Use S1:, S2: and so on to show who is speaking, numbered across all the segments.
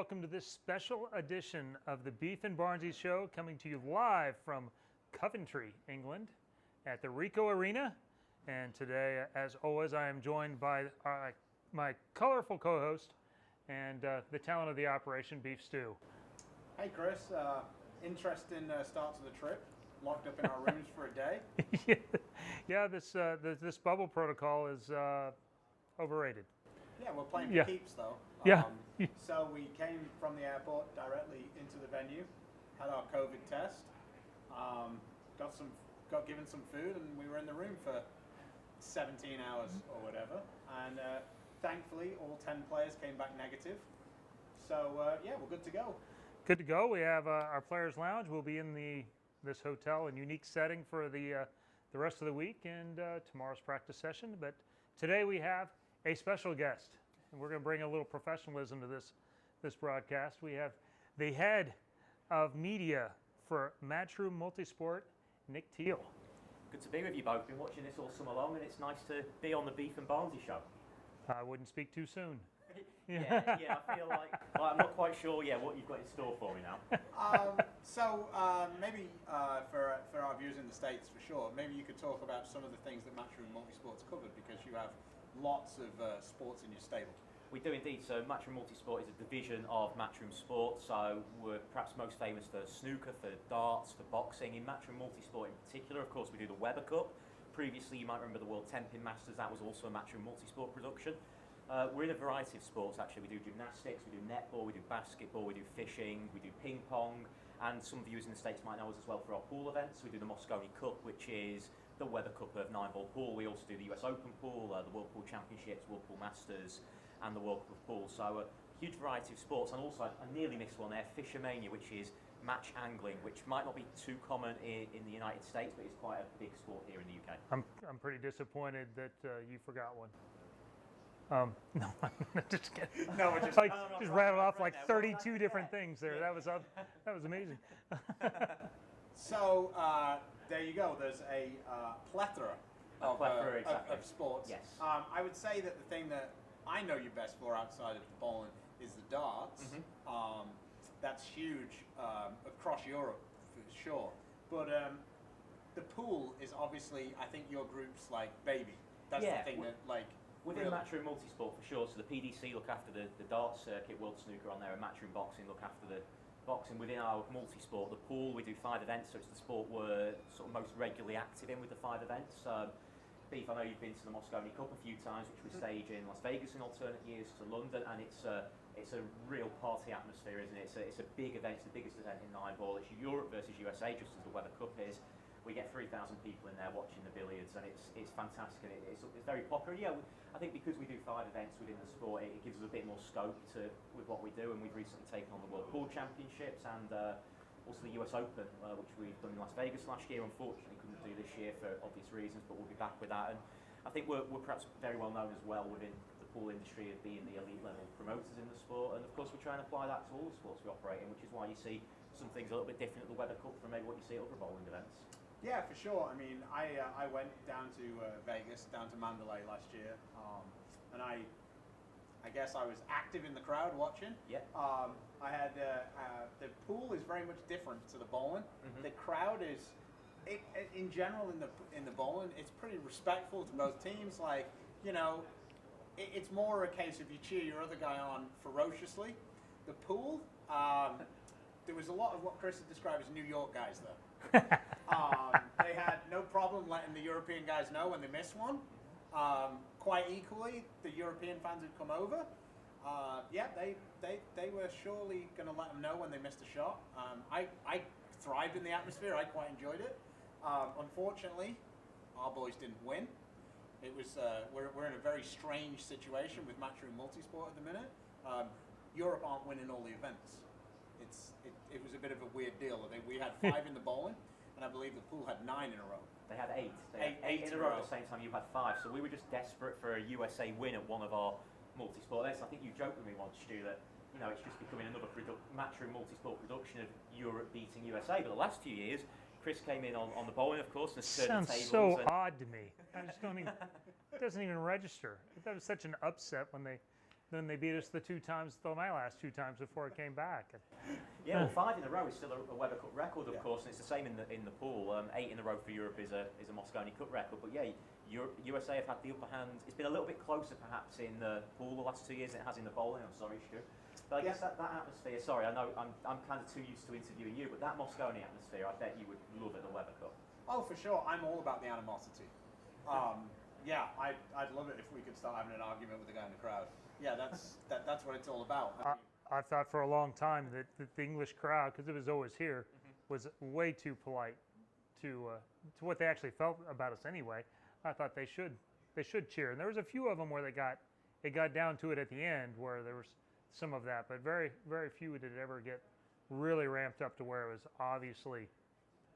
S1: welcome to this special edition of the Beef and Barnzy Show, coming to you live from Coventry, England, at the Ricoh Arena. And today, as always, I am joined by my colorful co-host and the talent of the operation, Beef Stew.
S2: Hey Chris, interesting start to the trip. Locked up in our rooms for a day.
S1: Yeah, this bubble protocol is overrated.
S2: Yeah, we're playing for keeps though.
S1: Yeah.
S2: So we came from the airport directly into the venue, had our COVID test, got given some food, and we were in the room for 17 hours or whatever. And thankfully, all 10 players came back negative. So yeah, we're good to go.
S1: Good to go. We have our players' lounge. We'll be in this hotel in unique setting for the rest of the week and tomorrow's practice session. But today we have a special guest, and we're going to bring a little professionalism to this broadcast. We have the head of media for Matchroom Multisport, Nick Teale.
S3: Good to be with you both. Been watching this all summer long, and it's nice to be on the Beef and Barnzy show.
S1: I wouldn't speak too soon.
S3: yeah, I feel like I'm not quite sure. What you've got in store for me now.
S2: Maybe for our viewers in the States, for sure, maybe you could talk about some of the things that Matchroom Multisport's covered, because you have lots of sports in your stable.
S3: We do indeed. So Matchroom Multisport is a division of Matchroom Sport. So we're perhaps most famous for snooker, for darts, for boxing. In Matchroom Multisport in particular, of course, we do the Weber Cup. Previously, you might remember the World 10-Pin Masters. That was also a Matchroom Multisport production. We're in a variety of sports, actually. We do gymnastics, we do netball, we do basketball, we do fishing, we do ping pong, and some viewers in the States might know us as well for our pool events. We do the Moscone Cup, which is the Weber Cup of 9-ball pool. We also do the US Open pool, the World Pool Championships, World Pool Masters, and the World Cup of Pool. So a huge variety of sports, and also I nearly missed one there, Fishermania, which is match angling, which might not be too common in the United States, but it's quite a big sport here in the UK.
S1: I'm pretty disappointed that you forgot one. No, just kidding.
S2: No, we're just
S1: just rattled off like 32 different things there. That was amazing.
S2: So there you go. There's a plethora of sports.
S3: Yes.
S2: I would say that the thing that I know you best for outside of the bowling is the darts. Mm-hmm. That's huge across Europe for sure. But the pool is obviously, I think, your group's like baby. That's the thing that like.
S3: Within Matchroom Multisport for sure, so the PDC look after the darts circuit, World Snooker on there, and Matchroom Boxing look after the boxing. Within our multisport, the pool, we do 5 events, so it's the sport we're sort of most regularly active in with the 5 events. Beef, I know you've been to the Moscone Cup a few times, which we stage in Las Vegas in alternate years to London, and it's a real party atmosphere, isn't it? It's a big event, it's the biggest event in 9-ball. It's Europe versus USA, just as the Weber Cup is. We get 3,000 people in there watching the billiards, and it's fantastic, and it's very popular. Yeah, I think because we do 5 events within the sport, it gives us a bit more scope with what we do, and we've recently taken on the World Pool Championships and also the US Open, which we've done in Las Vegas last year. Unfortunately, couldn't do this year for obvious reasons, but we'll be back with that. And I think we're perhaps very well known as well within the pool industry of being the elite level promoters in the sport, and of course we try and apply that to all the sports we operate in, which is why you see some things a little bit different at the Weber Cup from maybe what you see at other bowling events.
S2: Yeah, for sure. I mean, I went down to Vegas, down to Mandalay last year, and I guess I was active in the crowd watching.
S3: Yeah.
S2: I had the pool is very much different to the bowling. Mm-hmm. The crowd is, in general in the bowling, it's pretty respectful to both teams. Like, you know, it's more a case of you cheer your other guy on ferociously. The pool, there was a lot of what Chris had described as New York guys there. They had no problem letting the European guys know when they missed one. Quite equally, the European fans who'd come over, they were surely going to let them know when they missed a shot. I thrived in the atmosphere. I quite enjoyed it. Unfortunately, our boys didn't win. It was we're in a very strange situation with Matchroom Multisport at the minute. Europe aren't winning all the events. It was a bit of a weird deal. We had 5 in the bowling, and I believe the pool had 9 in a row.
S3: They had 8. Eight in a row at the same time. You had 5. So we were just desperate for a USA win at one of our multisport events. I think you joked with me once, Stu, that it's just becoming another Matchroom Multisport production of Europe beating USA. But the last few years, Chris came in on the bowling, of course, and turned the tables.
S1: Sounds so odd to me. I just don't even. It doesn't even register. That was such an upset when they Then they beat us my last 2 times before I came back.
S3: Yeah, well, 5 in a row is still a Weber Cup record, of course, and it's the same in the pool. 8 in a row for Europe is a Mosconi Cup record, but yeah, USA have had the upper hand. It's been a little bit closer, perhaps, in the pool the last 2 years than it has in the bowling. I'm sorry, Stu. But I guess that atmosphere. Sorry, I know I'm kind of too used to interviewing you, but that Mosconi atmosphere, I bet you would love at the Weber Cup.
S2: Oh, for sure. I'm all about the animosity. Yeah, I'd love it if we could start having an argument with the guy in the crowd. Yeah, that's what it's all about.
S1: I've thought for a long time that the English crowd, because it was always here, was way too polite to what they actually felt about us anyway. I thought they should cheer, and there was a few of them where it got down to it at the end where there was some of that, but very few did ever get really ramped up to where it was obviously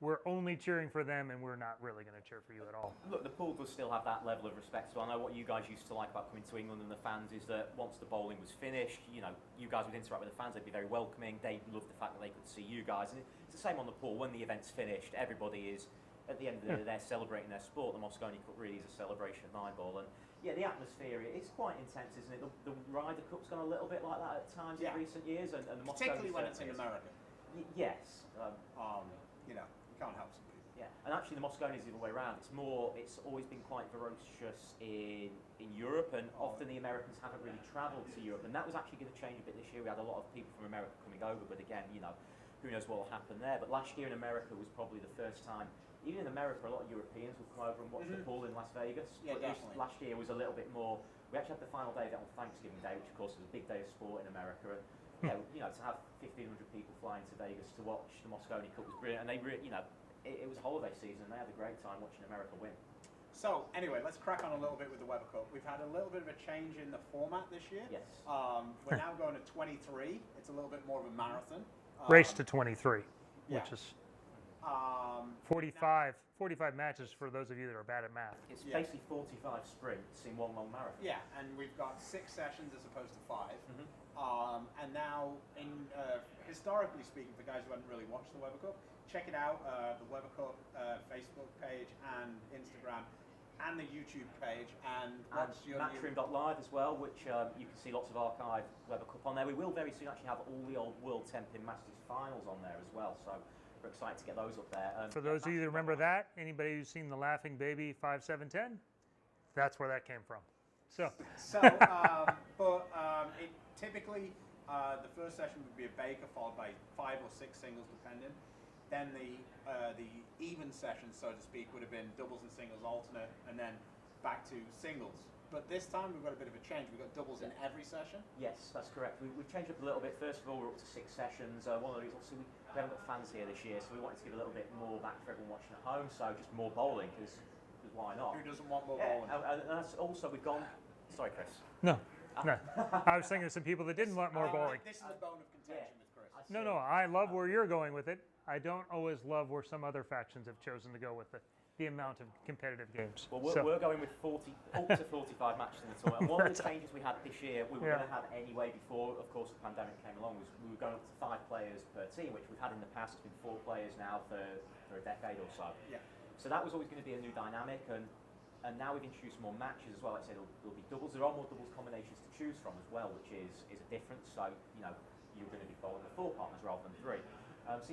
S1: we're only cheering for them and we're not really going to cheer for you at all.
S3: Look, the pool does still have that level of respect. So I know what you guys used to like about coming to England and the fans is that once the bowling was finished, you guys would interact with the fans. They'd be very welcoming. They loved the fact that they could see you guys. And it's the same on the pool. When the event's finished, everybody is, at the end of the day, they're celebrating their sport. The Mosconi Cup really is a celebration of 9-ball. And yeah, the atmosphere, it's quite intense, isn't it? The Ryder Cup's gone a little bit like that at times in recent years. And the Mosconi
S2: particularly when it's in America.
S3: Yes.
S2: You can't help somebody.
S3: Yeah, and actually the Mosconi is the other way around. It's always been quite ferocious in Europe, and often the Americans haven't really travelled to Europe, and that was actually going to change a bit this year. We had a lot of people from America coming over, but again, who knows what will happen there. But last year in America was probably the first time. Even in America, a lot of Europeans would come over and watch the pool in Las Vegas.
S2: Yeah,
S3: but
S2: definitely.
S3: Last year was a little bit more. We actually had the final day of it on Thanksgiving Day, which of course is a big day of sport in America. And to have 1,500 people flying to Vegas to watch the Mosconi Cup was brilliant. And they really, it was holiday season. They had a great time watching America win.
S2: So anyway, let's crack on a little bit with the Weber Cup. We've had a little bit of a change in the format this year.
S3: Yes.
S2: We're now going to 23. It's a little bit more of a marathon.
S1: Race to 23,
S2: yeah.
S1: which is 45 matches for those of you that are bad at math.
S3: It's basically 45 sprints in one long marathon.
S2: Yeah, and we've got 6 sessions as opposed to 5. And now, historically speaking, for guys who haven't really watched the Weber Cup, check it out, the Weber Cup Facebook page and Instagram and the YouTube page. And what's your
S3: Matchroom.live as well, which you can see lots of archive Weber Cup on there. We will very soon actually have all the old World 10-pin Masters finals on there as well, so we're excited to get those up there.
S1: For those of you that remember that, anybody who's seen the Laughing Baby 5-7-10, that's where that came from.
S2: Typically, the first session would be a Baker followed by 5 or 6 singles, depending. Then the even session, so to speak, would have been doubles and singles alternate, and then back to singles. But this time we've got a bit of a change. We've got doubles in every session.
S3: Yes, that's correct. We've changed up a little bit. First of all, we're up to 6 sessions. One of the reasons, obviously, we haven't got fans here this year, so we wanted to give a little bit more back for everyone watching at home. So just more bowling, because why not?
S2: Who doesn't want more bowling?
S3: And that's also we've gone. Sorry, Chris.
S1: No. I was thinking of some people that didn't want more bowling.
S2: This is a bone of contention with Chris.
S1: No, I love where you're going with it. I don't always love where some other factions have chosen to go with the amount of competitive games.
S3: Well, we're going with up to 45 matches in the tournament. And one of the changes we had this year, we were going to have anyway before, of course, the pandemic came along, was we were going up to 5 players per team, which we've had in the past. It's been 4 players now for a decade or so. Yeah. So that was always going to be a new dynamic, and now we've introduced more matches as well. Like I said, there'll be doubles. There are more doubles combinations to choose from as well, which is a difference. So, you're going to be bowling with 4 partners rather than 3.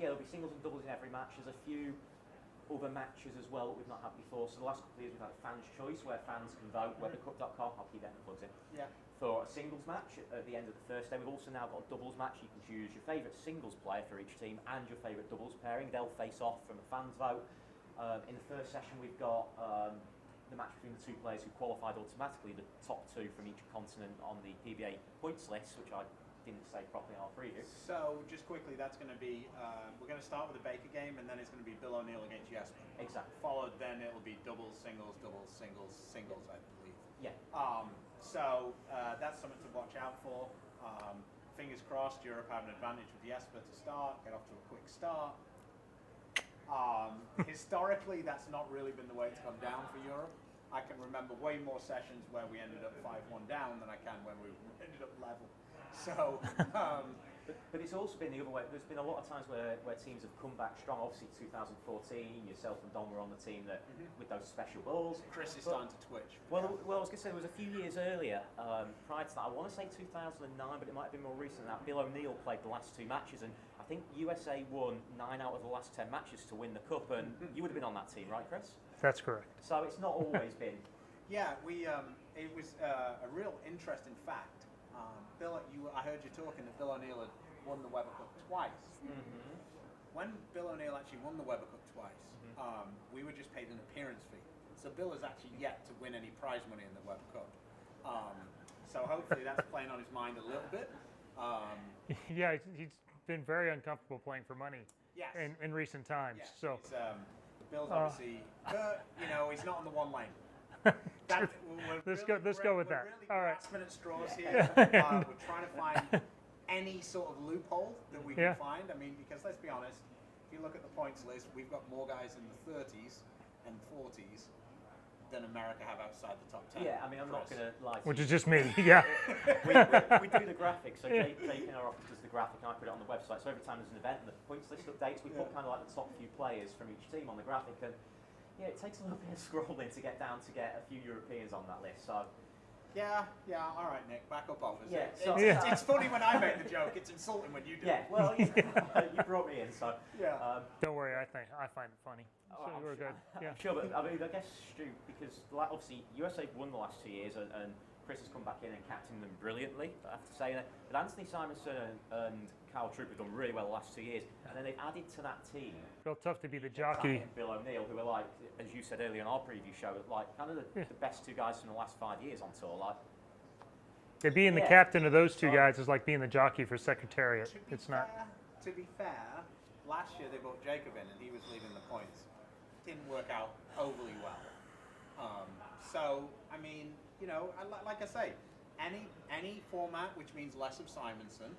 S3: There'll be singles and doubles in every match. There's a few other matches as well that we've not had before. So the last couple of years we've had a fan's choice where fans can vote, webercup.com, I'll keep getting the plugs in, for a singles match at the end of the first day. We've also now got a doubles match. You can choose your favourite singles player for each team and your favourite doubles pairing. They'll face off from a fan's vote. In the first session we've got the match between the 2 players who qualified automatically, the top 2 from each continent on the PBA points list, which I didn't say properly in our preview.
S2: So, just quickly, that's going to be, we're going to start with a Baker game, and then it's going to be Bill O'Neill against Jesper.
S3: Exactly.
S2: Followed, then it'll be doubles, singles, singles, I believe.
S3: Yeah.
S2: That's something to watch out for. Fingers crossed, Europe have an advantage with Jesper to start, get off to a quick start. Historically, that's not really been the way it's come down for Europe. I can remember way more sessions where we ended up 5-1 down than I can when we ended up level. So,
S3: But it's also been the other way. There's been a lot of times where teams have come back strong. Obviously, 2014, yourself and Don were on the team that with those special balls.
S2: Chris is starting to twitch.
S3: Well, I was going to say there was a few years earlier, prior to that. I want to say 2009, but it might have been more recent than that. Bill O'Neill played the last 2 matches, and I think USA won 9 out of the last 10 matches to win the cup. And you would have been on that team, right, Chris?
S1: That's correct.
S3: So it's not always been.
S2: Yeah, it was a real interesting fact. I heard you talking that Bill O'Neill had won the Weber Cup twice.
S3: Mm-hmm.
S2: When Bill O'Neill actually won the Weber Cup twice, we were just paid an appearance fee. So Bill has actually yet to win any prize money in the Weber Cup. So hopefully that's playing on his mind a little bit.
S1: Yeah, he's been very uncomfortable playing for money
S2: Yes.
S1: in recent times.
S2: Yes,
S1: So
S2: it's, Bill's obviously, he's not on the one lane.
S1: Let's go with that.
S2: We're really
S1: All right.
S2: grasping at straws here. We're trying to find any sort of loophole that we can find. I mean, because let's be honest, if you look at the points list, we've got more guys in the 30s and 40s than America have outside the top 10.
S3: Yeah, I mean, I'm not going to lie to
S1: which
S3: you.
S1: is just me. Yeah.
S3: we do the graphics, so Jake in our office does the graphic and I put it on the website. So every time there's an event and the points list updates, we put kind of like the top few players from each team on the graphic. And yeah, it takes a little bit of scrolling to get a few Europeans on that list. So
S2: Yeah, all right, Nick, back up offers.
S3: Yeah,
S2: It's funny when I make the joke, it's insulting when you do it.
S3: yeah, well, you brought me in, so
S2: Yeah.
S1: Don't worry, I find it funny. So
S3: I'm
S1: we're
S3: sure-
S1: good. Yeah.
S3: Sure, but I mean, I guess Stu, because like, obviously USA won the last 2 years, and Chris has come back in and captained them brilliantly. I have to say that. But Anthony Simonson and Kyle Troop have done really well the last 2 years, and then they've added to that team.
S1: Felt tough to be the jockey.
S3: And Bill O'Neill, who are like, as you said earlier in our preview show, like kind of the best 2 guys from the last 5 years on tour. Like,
S1: Being the
S3: Yeah.
S1: captain of those 2 guys is like being the jockey for Secretariat. It's not.
S2: To be fair, last year they brought Jacob in and he was leading the points. Didn't work out overly well. So, I mean, like I say, any format which means less of Simonson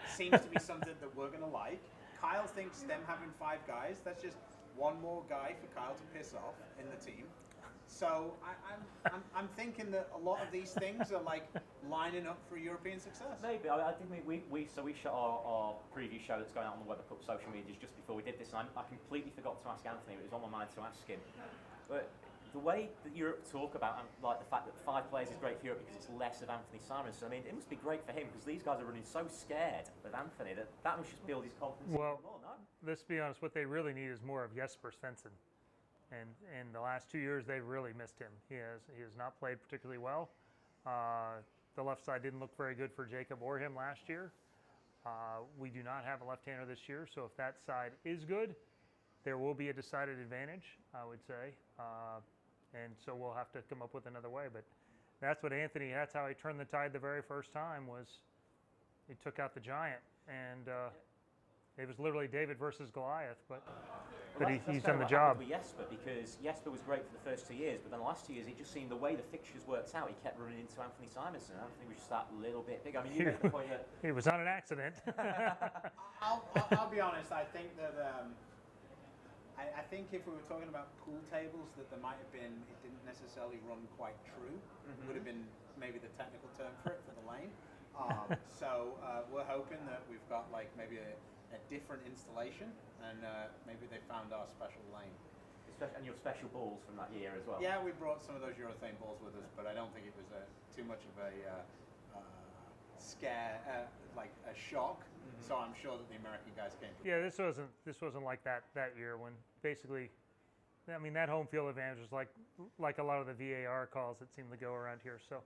S2: seems to be something that we're going to like. Kyle thinks them having 5 guys, that's just one more guy for Kyle to piss off in the team. So I'm thinking that a lot of these things are like lining up for European success.
S3: maybe I think we shot our preview show that's going out on the Weber Cup social medias just before we did this, and I completely forgot to ask Anthony. It was on my mind to ask him. But the way that Europe talk about like the fact that 5 players is great for Europe because it's less of Anthony Simonson. I mean, it must be great for him because these guys are running so scared of Anthony that must just build his confidence
S1: Well,
S3: even more. No?
S1: let's be honest. What they really need is more of Jesper Svensson. And in the last 2 years, they've really missed him. He has not played particularly well. The left side didn't look very good for Jacob or him last year. We do not have a left-hander this year, so if that side is good, there will be a decided advantage, I would say. And so we'll have to come up with another way. But that's how he turned the tide the very first time, was he took out the giant. And it was literally David versus Goliath, but he's done the job.
S3: With Jesper, because Jesper was great for the first 2 years, but then the last 2 years, it just seemed the way the fixtures worked out, he kept running into Anthony Simonson. Anthony was just that little bit big. I mean, you made the point that
S1: It was not an accident.
S2: I'll be honest. I think that I think if we were talking about pool tables, that there might have been, it didn't necessarily run quite true. Would have been maybe the technical term for it for the lane. So we're hoping that we've got like maybe a different installation, and maybe they found our special lane.
S3: and your special balls from that year as well.
S2: Yeah, we brought some of those urethane balls with us, but I don't think it was too much of a scare, like a shock. So I'm sure that the American guys came.
S1: Yeah, this wasn't like that year when basically, I mean, that home field advantage was like a lot of the VAR calls that seem to go around here. So.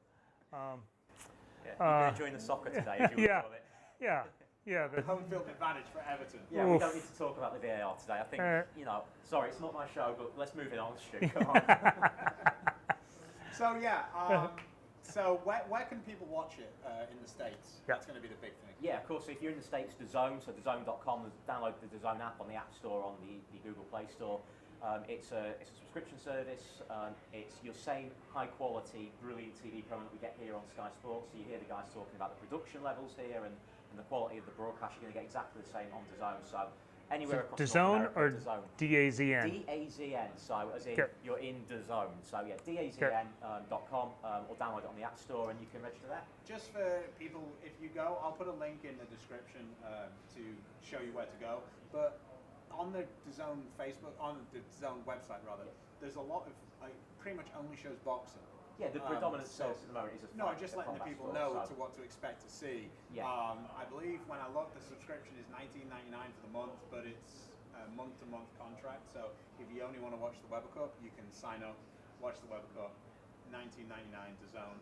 S3: You're enjoying the soccer today, as you would call it.
S1: Yeah.
S2: The home field advantage for Everton.
S3: Yeah, we don't need to talk about the VAR today. I think, sorry, it's not my show, but let's move it on, Stu. Come on.
S2: So where can people watch it in the States? That's going to be the big thing.
S3: Yeah, of course. So if you're in the States, DAZN, so DAZN.com, download the DAZN app on the App Store, on the Google Play Store. It's a subscription service. It's your same high quality, brilliant TV program that we get here on Sky Sports. So you hear the guys talking about the production levels here and the quality of the broadcast. You're going to get exactly the same on DAZN. So Anywhere across
S1: DAZN
S3: North
S1: or
S3: America, DAZN.
S1: DAZN?
S3: DAZN, so as in
S1: Okay.
S3: you're in DAZN. So yeah, DAZN.com or download it on the App Store and you can register there.
S2: Just for people, if you go, I'll put a link in the description to show you where to go. But on the DAZN Facebook, on the DAZN website rather, there's a lot of pretty much only shows boxing.
S3: Yeah, the predominant source at the moment is a
S2: No,
S3: fight,
S2: just
S3: a
S2: letting the
S3: combat
S2: people
S3: sport,
S2: know
S3: so-
S2: to what to expect to see.
S3: Yeah.
S2: I believe when I looked, the subscription is $19.99 for the month, but it's a month-to-month contract. So if you only want to watch the Weber Cup, you can sign up, watch the Weber Cup, $19.99 DAZN.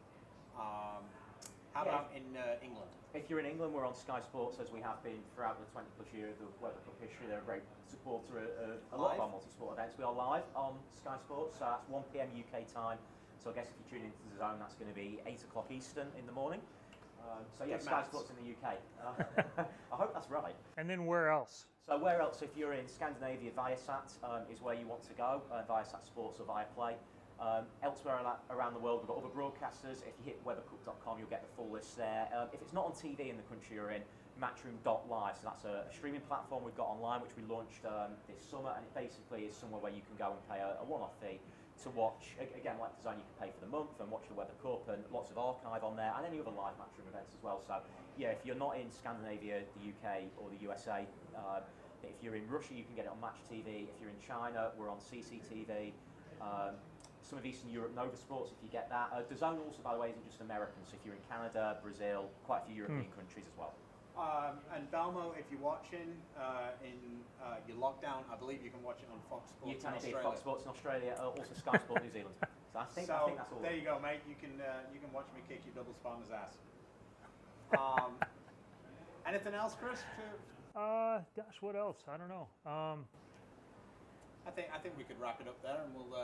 S2: How about in England?
S3: If you're in England, we're on SkySports as we have been throughout the 20 plus years of Weber Cup history. They're a great supporter of a lot of our multi-sport events. We are live on SkySports, so that's 1 p.m. UK time. So I guess if you tune into the zone, that's going to be 8 o'clock Eastern in the morning. So yeah,
S2: Good
S3: Sky
S2: maths.
S3: Sports in the UK. I hope that's right.
S1: And then where else?
S3: So where else? If you're in Scandinavia, Viasat is where you want to go. Viasat Sports or Viaplay. Elsewhere around the world, we've got other broadcasters. If you hit weathercup.com, you'll get the full list there. If it's not on TV in the country you're in, Matchroom.live. So that's a streaming platform we've got online, which we launched this summer, and it basically is somewhere where you can go and pay a one-off fee to watch, again, like DAZN, you can pay for the month and watch the Weather Cup and lots of archive on there and any other live Matchroom events as well. So, yeah, if you're not in Scandinavia, the UK or the USA, if you're in Russia, you can get it on Match TV. If you're in China, we're on CCTV. Some of Eastern Europe, Nova Sports, if you get that. DAZN also, by the way, isn't just American. So if you're in Canada, Brazil, quite a few European countries as well.
S2: And Belmo, if you're watching in your lockdown, I believe you can watch it on Fox Sports
S3: You can
S2: in
S3: indeed,
S2: Australia.
S3: Fox Sports in Australia, also Sky Sport New Zealand. So I think that's all.
S2: There you go, mate. You can watch me kick your double spartner's ass. Anything else, Chris?
S1: Gosh, what else? I don't know.
S2: I think we could wrap it up there, and we'll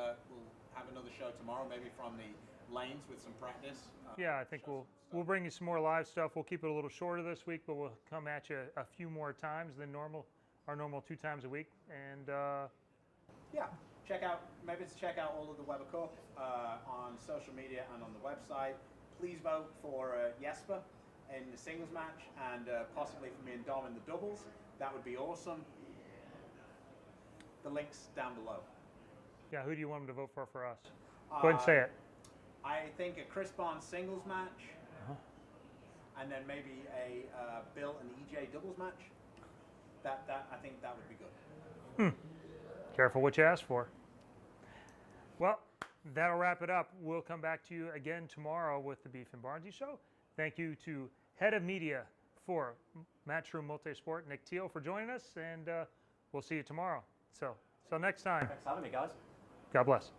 S2: have another show tomorrow, maybe from the lanes with some practice.
S1: Yeah, I think we'll bring you some more live stuff. We'll keep it a little shorter this week, but we'll come at you a few more times than normal. Our normal 2 times a week, and
S2: Yeah, check out all of the Weber Cup on social media and on the website. Please vote for Jesper in the singles match, and possibly for me and Dom in the doubles. That would be awesome. The link's down below.
S1: yeah, who do you want them to vote for us? Go ahead and say it.
S2: I think a Chris Barnes singles match, and then maybe a Bill and EJ doubles match. I think that would be good.
S1: Careful what you ask for. Well, that'll wrap it up. We'll come back to you again tomorrow with the Beef and Barnzy Show. Thank you to Head of Media for Matchroom Multisport, Nick Teale, for joining us, and we'll see you tomorrow. So, till next time.
S3: Thanks for having me, guys.
S1: God bless.